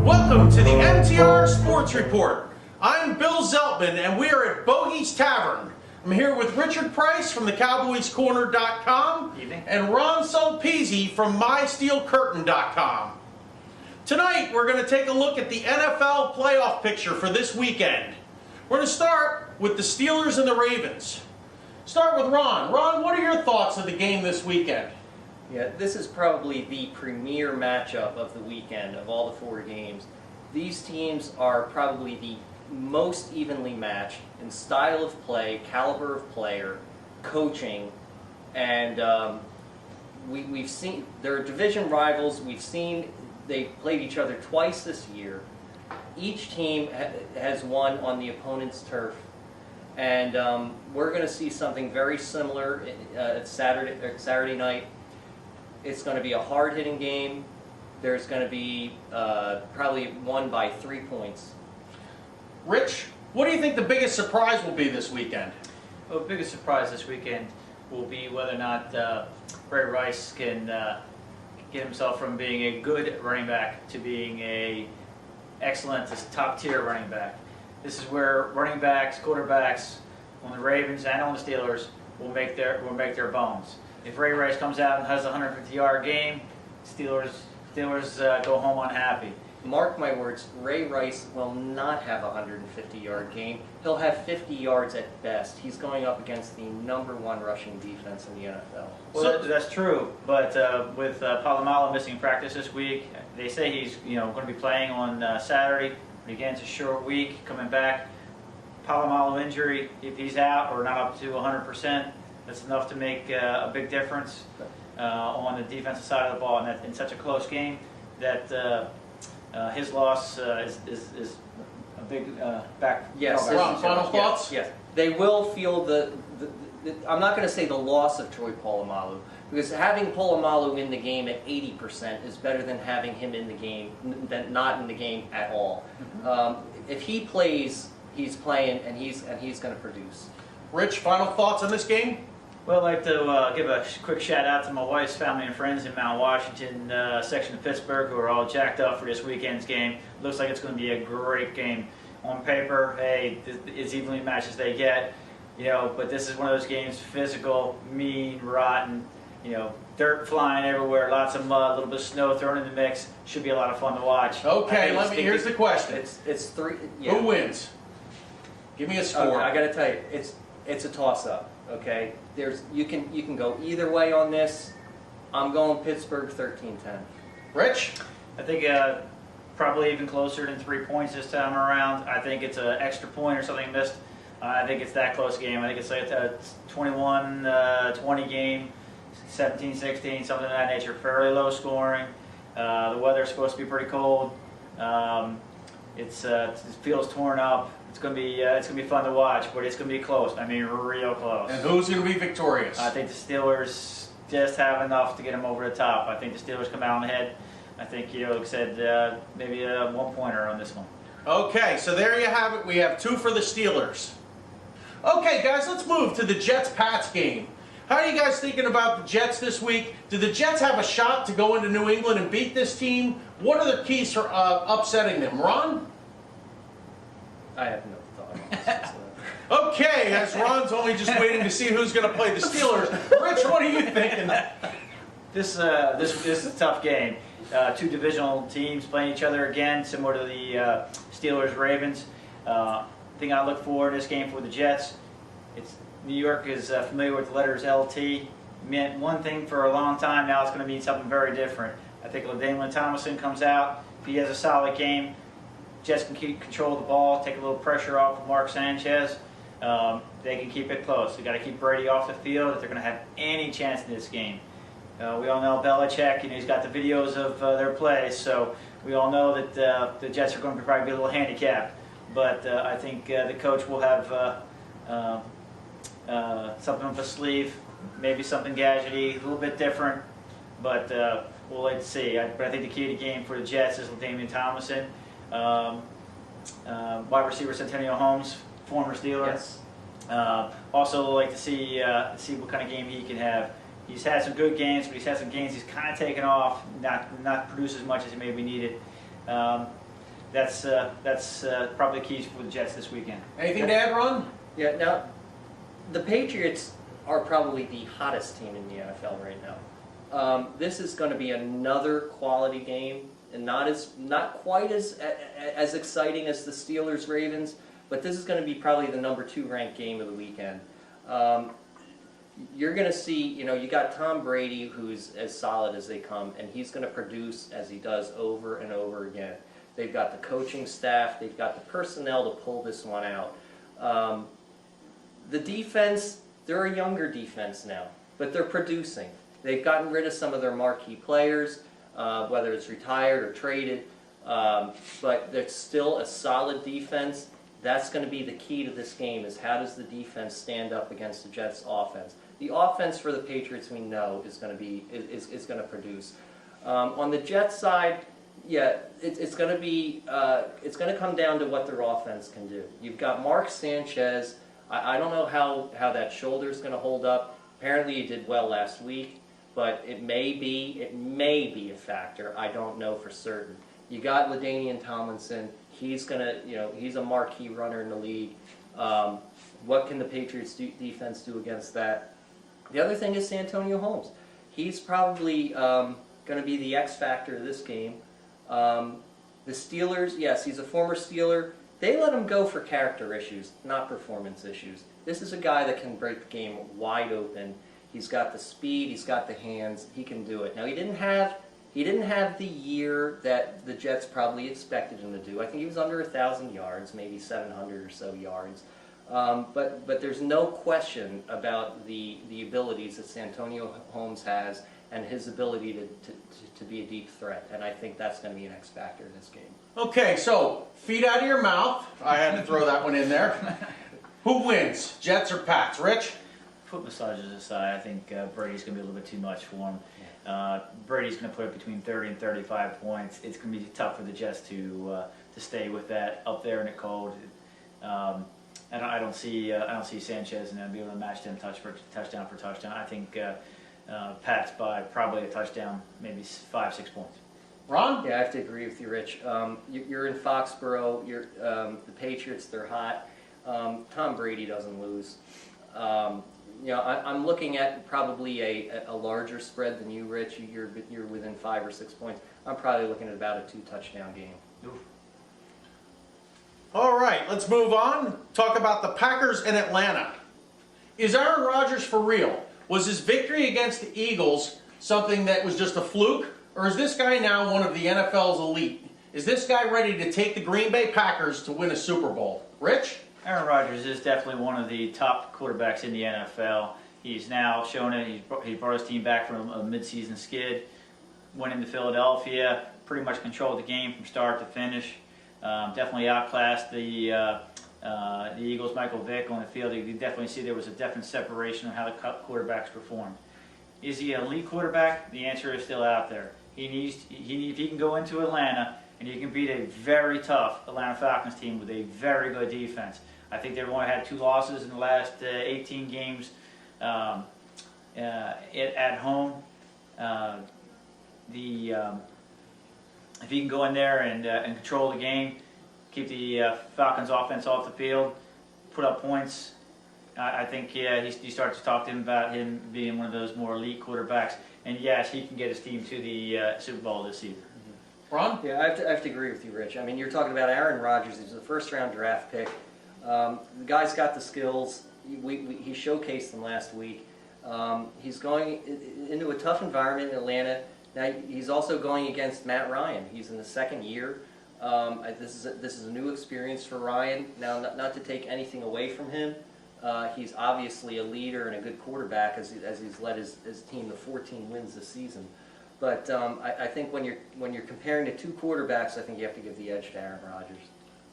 Welcome to the MTR Sports Report. I'm Bill Zeltman, and we are at Bogey's Tavern. I'm here with Richard Price from thecowboyscorner.com and Ron Sulpizzi from MySteelCurtain.com. Tonight, we're going to take a look at the NFL playoff picture for this weekend. We're going to start with the Steelers and the Ravens. Start with Ron. Ron, what are your thoughts of the game this weekend? Yeah, this is probably the premier matchup of the weekend of all the four games. These teams are probably the most evenly matched in style of play, caliber of player, coaching, and we've seen they're division rivals. We've seen they played each other twice this year. Each team has won on the opponent's turf, and we're going to see something very similar at Saturday night. It's going to be a hard-hitting game. There's going to be probably won by 3 points. Rich, what do you think the biggest surprise will be this weekend? Well, the biggest surprise this weekend will be whether or not Ray Rice can get himself from being a good running back to being a excellent, top-tier running back. This is where running backs, quarterbacks on the Ravens and on the Steelers will make their bones. If Ray Rice comes out and has a 150-yard game, Steelers go home unhappy. Mark my words, Ray Rice will not have a 150-yard game. He'll have 50 yards at best. He's going up against the #1 rushing defense in the NFL. Well, that's true, but with Polamalu missing practice this week, they say he's going to be playing on Saturday. But again, it's a short week coming back. Polamalu injury, if he's out or not up to 100%, that's enough to make a big difference on the defensive side of the ball, and in such a close game that his loss is a big back. Yes. Ron, final thoughts? Yes. They will feel the I'm not going to say the loss of Troy Polamalu, because having Polamalu in the game at 80% is better than having him in the game than not in the game at all. If he plays, he's playing, and he's going to produce. Rich, final thoughts on this game? Well, I'd like to give a quick shout out to my wife's family and friends in Mount Washington section of Pittsburgh who are all jacked up for this weekend's game. Looks like it's going to be a great game. On paper, hey, it's evenly matched as they get, but this is one of those games, physical, mean, rotten, dirt flying everywhere, lots of mud, a little bit of snow thrown in the mix. Should be a lot of fun to watch. Okay, here's the question. It's three. Yeah. Who wins? Give me a score. Okay, I got to tell you, it's a toss-up. Okay, you can go either way on this. I'm going Pittsburgh 13-10. Rich? I think probably even closer than 3 points this time around. I think it's an extra point or something missed. I think it's that close game. I think it's like a 21-20 game, 17-16, something of that nature. Fairly low scoring. The weather's supposed to be pretty cold. It feels torn up. It's gonna be fun to watch, but it's gonna be close. I mean, real close. And who's gonna be victorious? I think the Steelers just have enough to get them over the top. I think the Steelers come out ahead. I think like I said, maybe a 1-pointer on this one. Okay, so there you have it. We have 2 for the Steelers. Okay, guys, let's move to the Jets-Pats game. How are you guys thinking about the Jets this week? Do the Jets have a shot to go into New England and beat this team? What are the keys for upsetting them? Ron? I have no thought. Okay, as Ron's only just waiting to see who's going to play the Steelers. Rich, what are you thinking? This is a tough game. 2 divisional teams playing each other again, similar to the Steelers-Ravens. Thing I look for in this game for the Jets, New York is familiar with the letters LT. Meant one thing for a long time. Now it's going to mean something very different. I think LaDainian Tomlinson comes out. If he has a solid game, Jets can keep control of the ball, take a little pressure off of Mark Sanchez. They can keep it close. They got to keep Brady off the field if they're going to have any chance in this game. We all know Belichick, he's got the videos of their plays, so we all know that the Jets are going to probably be a little handicapped. But I think the coach will have something up his sleeve, maybe something gadgety, a little bit different, but we'll wait to see. But I think the key to the game for the Jets is LaDainian Tomlinson. Wide receiver Centennial Holmes, former Steeler. Yes. Also like to see what kind of game he can have. He's had some good games, but he's had some games he's kind of taken off, not produced as much as he maybe needed. That's probably the keys for the Jets this weekend. Anything to add, Ron? Yeah, now, the Patriots are probably the hottest team in the NFL right now. This is going to be another quality game, and not quite as exciting as the Steelers-Ravens, but this is going to be probably the number 2 ranked game of the weekend. You're going to see, you got Tom Brady, who's as solid as they come, and he's going to produce as he does over and over again. They've got the coaching staff, they've got the personnel to pull this one out. The defense, they're a younger defense now, but they're producing. They've gotten rid of some of their marquee players, whether it's retired or traded, but they're still a solid defense. That's going to be the key to this game, is how does the defense stand up against the Jets' offense. The offense for the Patriots, we know, is going to produce. On the Jets side, yeah, it's going to come down to what their offense can do. You've got Mark Sanchez. I don't know how that shoulder is going to hold up. Apparently, he did well last week, but it may be a factor. I don't know for certain. You got LaDainian Tomlinson. He's a marquee runner in the league. What can the Patriots defense do against that? The other thing is Santonio Holmes. He's probably going to be the X factor of this game. The Steelers, yes, he's a former Steeler. They let him go for character issues, not performance issues. This is a guy that can break the game wide open. He's got the speed, he's got the hands, he can do it. Now, he didn't have the year that the Jets probably expected him to do. I think he was under 1,000 yards, maybe 700 or so yards. But there's no question about the abilities that Santonio Holmes has and his ability to be a deep threat. And I think that's going to be an X factor in this game. Okay, so feet out of your mouth. I had to throw that one in there. Who wins, Jets or Pats? Rich? Foot massages aside, I think Brady's going to be a little bit too much for him. Brady's going to put up between 30 and 35 points. It's going to be tough for the Jets to stay with that up there in the cold. And I don't see Sanchez and be able to match them touchdown for touchdown. I think Pats by probably a touchdown, maybe 5-6 points. Ron? Yeah, I have to agree with you, Rich. You're in Foxborough. The Patriots, they're hot. Tom Brady doesn't lose. I'm looking at probably a larger spread than you, Rich. You're within 5 or 6 points. I'm probably looking at about a 2-touchdown game. Oof. All right, let's move on. Talk about the Packers in Atlanta. Is Aaron Rodgers for real? Was his victory against the Eagles something that was just a fluke? Or is this guy now one of the NFL's elite? Is this guy ready to take the Green Bay Packers to win a Super Bowl? Rich? Aaron Rodgers is definitely one of the top quarterbacks in the NFL. He's now shown it. He brought his team back from a midseason skid, went into Philadelphia, pretty much controlled the game from start to finish. Definitely outclassed the Eagles' Michael Vick on the field. You definitely see there was a definite separation on how the quarterbacks performed. Is he an elite quarterback? The answer is still out there. If he can go into Atlanta and he can beat a very tough Atlanta Falcons team with a very good defense. I think they've only had 2 losses in the last 18 games at home. If he can go in there and control the game, keep the Falcons offense off the field, put up points, I think you start to talk to him about him being one of those more elite quarterbacks. And yes, he can get his team to the Super Bowl this season. Ron? Yeah, I have to agree with you, Rich. I mean, you're talking about Aaron Rodgers. He's a first-round draft pick. The guy's got the skills. He showcased them last week. He's going into a tough environment in Atlanta. Now, he's also going against Matt Ryan. He's in the second year. This is a new experience for Ryan. Now, not to take anything away from him, he's obviously a leader and a good quarterback as he's led his team to 14 wins this season. But I think when you're comparing the 2 quarterbacks, I think you have to give the edge to Aaron Rodgers.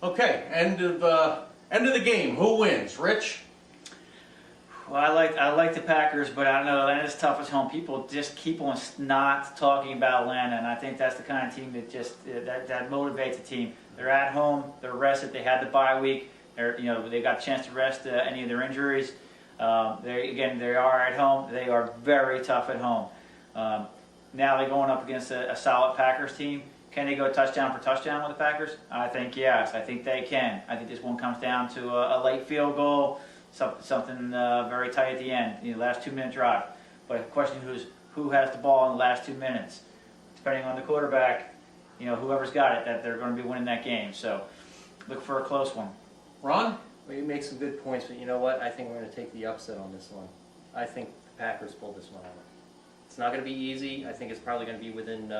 Okay, end of the game. Who wins? Rich? Well, I like the Packers, but I don't know, Atlanta's tough at home. People just keep on not talking about Atlanta, and I think that's the kind of team that that motivates the team. They're at home, they're rested, they had the bye week, they got a chance to rest any of their injuries. They are at home. They are very tough at home. Now they're going up against a solid Packers team. Can they go touchdown for touchdown with the Packers? I think yes. I think they can. I think this one comes down to a late field goal, something very tight at the end, last 2-minute drive. But the question is who has the ball in the last 2 minutes? Depending on the quarterback, whoever's got it, that they're going to be winning that game. So look for a close one. Ron? Well, you make some good points, but you know what? I think we're going to take the upset on this one. I think the Packers pull this one out. It's not going to be easy. I think it's probably going to be within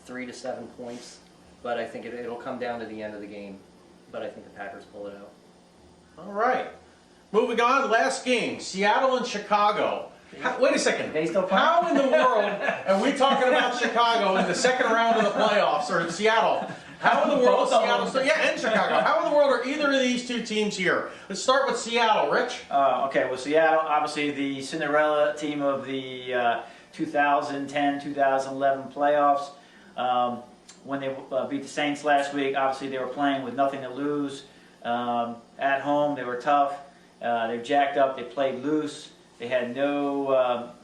3 to 7 points, but I think it'll come down to the end of the game. But I think the Packers pull it out. All right. Moving on, last game, Seattle and Chicago. Wait a second. How in the world are we talking about Chicago in the second round of the playoffs, or in Seattle? How in the world is Seattle? And Chicago. How in the world are either of these two teams here? Let's start with Seattle. Rich? Okay, well, Seattle, obviously the Cinderella team of the 2010-2011 playoffs. When they beat the Saints last week, obviously they were playing with nothing to lose. At home, they were tough. They jacked up. They played loose. They had no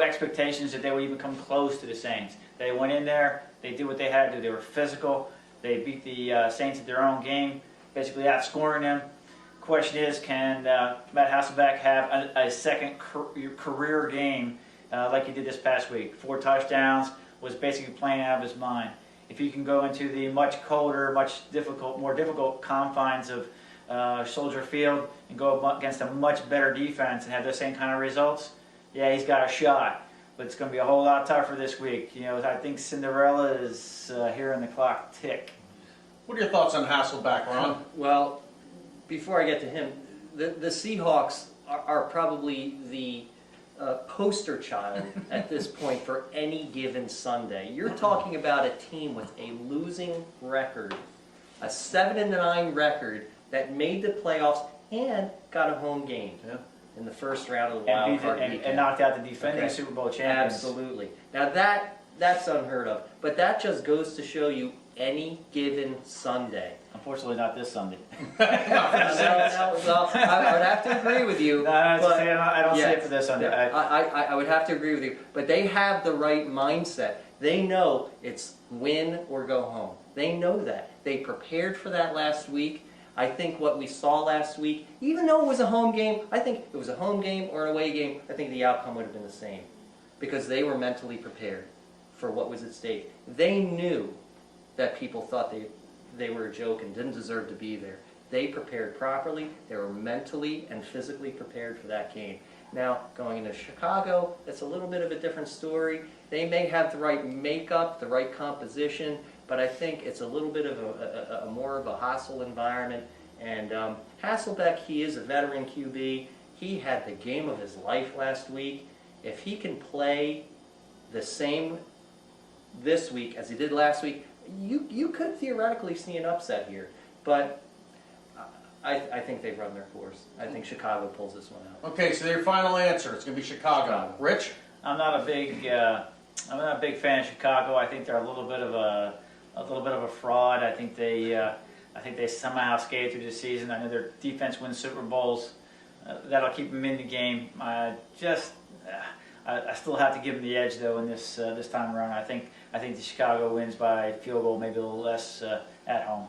expectations that they would even come close to the Saints. They went in there. They did what they had to do. They were physical. They beat the Saints at their own game, basically outscoring them. Question is, can Matt Hasselbeck have a second career game like he did this past week? 4 touchdowns, was basically playing out of his mind. If he can go into the much colder, more difficult confines of Soldier Field and go against a much better defense and have the same kind of results, yeah, he's got a shot. But it's going to be a whole lot tougher this week. I think Cinderella is hearing the clock tick. What are your thoughts on Hasselbeck, Ron? Well, before I get to him, the Seahawks are probably the poster child at this point for any given Sunday. You're talking about a team with a losing record, a 7-9 record that made the playoffs and got a home game in the first round of the wild card weekend. And knocked out the defending Super Bowl champions. Absolutely. Now that's unheard of, but that just goes to show you any given Sunday. Unfortunately, not this Sunday. Well, I would have to agree with you. No, I don't see it for this Sunday. I would have to agree with you. But they have the right mindset. They know it's win or go home. They know that. They prepared for that last week. I think what we saw last week, even though it was a home game, I think it was a home game or an away game, I think the outcome would have been the same. Because they were mentally prepared for what was at stake. They knew that people thought they were a joke and didn't deserve to be there. They prepared properly. They were mentally and physically prepared for that game. Now, going into Chicago, it's a little bit of a different story. They may have the right makeup, the right composition, but I think it's a little bit of a more of a hostile environment. And Hasselbeck, he is a veteran QB. He had the game of his life last week. If he can play the same this week as he did last week, you could theoretically see an upset here. But I think they run their course. I think Chicago pulls this one out. Okay, so your final answer, it's going to be Chicago. Rich? I'm not a big fan of Chicago. I think they're a little bit of a fraud. I think they somehow skated through the season. I know their defense wins Super Bowls. That'll keep them in the game. I still have to give them the edge though in this time around. I think the Chicago wins by field goal, maybe a little less at home.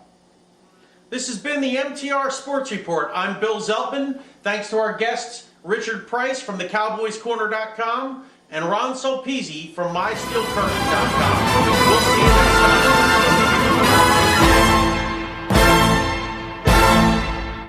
This has been the MTR Sports Report. I'm Bill Zeltman. Thanks to our guests, Richard Price from thecowboyscorner.com and Ron Solpizzi from mysteelcurtain.com. We'll see you next time.